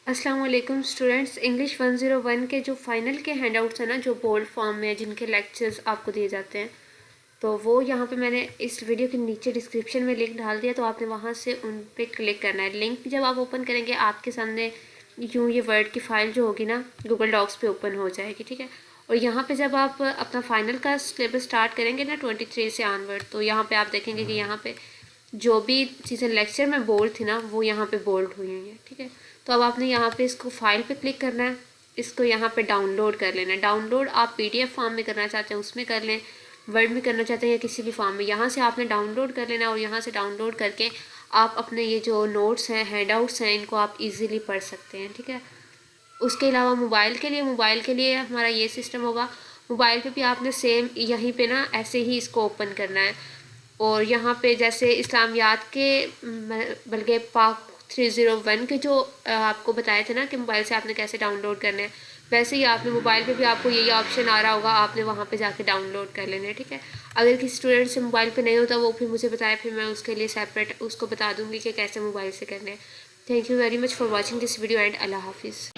अस्सलाम वालेकुम students. English 101 के जो फाइनल के हैंडआउट्स हैं ना, जो बोल्ड फॉर्म में जिनके लेक्चर्स आपको दिए जाते हैं, तो वो यहाँ पे मैंने इस वीडियो के नीचे डिस्क्रिप्शन में लिंक डाल दिया, तो आपने वहाँ से उन पे क्लिक करना है। लिंक जब आप ओपन करेंगे आपके सामने यूँ ये वर्ड की फ़ाइल जो होगी ना गूगल डॉक्स पे ओपन हो जाएगी, ठीक है। और यहाँ पे जब आप अपना फाइनल का सिलेबस स्टार्ट करेंगे ना 23 से ऑनवर्ड, तो यहाँ पे आप देखेंगे कि यहाँ पे जो भी चीज़ें लेक्चर में बोल्ड थी ना वो यहाँ पे बोल्ड हुई हुई हैं, ठीक है। तो अब आपने यहाँ पे इसको फाइल पे क्लिक करना है, इसको यहाँ पे डाउनलोड कर लेना है। डाउनलोड आप पीडीएफ फॉर्म में करना चाहते हैं उसमें कर लें, वर्ड में करना चाहते हैं या किसी भी फॉर्म में, यहाँ से आपने डाउनलोड कर लेना है। और यहाँ से डाउनलोड करके आप अपने ये जो नोट्स हैं, हैंडआउट्स हैं, इनको आप इजीली पढ़ सकते हैं, ठीक है। उसके अलावा मोबाइल के लिए हमारा ये सिस्टम होगा। मोबाइल पे भी आपने सेम यहीं पे ना ऐसे ही इसको ओपन करना है। और यहाँ पे जैसे इस्लामियात के बल्कि पाक 301 के जो आपको बताए थे ना कि मोबाइल से आपने कैसे डाउनलोड करना है, वैसे ही आपने मोबाइल पे भी आपको यही ऑप्शन आ रहा होगा, आपने वहाँ पे जाके डाउनलोड कर लेना है, ठीक है। अगर किसी स्टूडेंट से मोबाइल पे नहीं होता वो फिर मुझे बताए, फिर मैं उसके लिए सेपरेट उसको बता दूँगी कि कैसे मोबाइल से करना है। Thank you very much for watching this video and अल्लाह हाफिज़।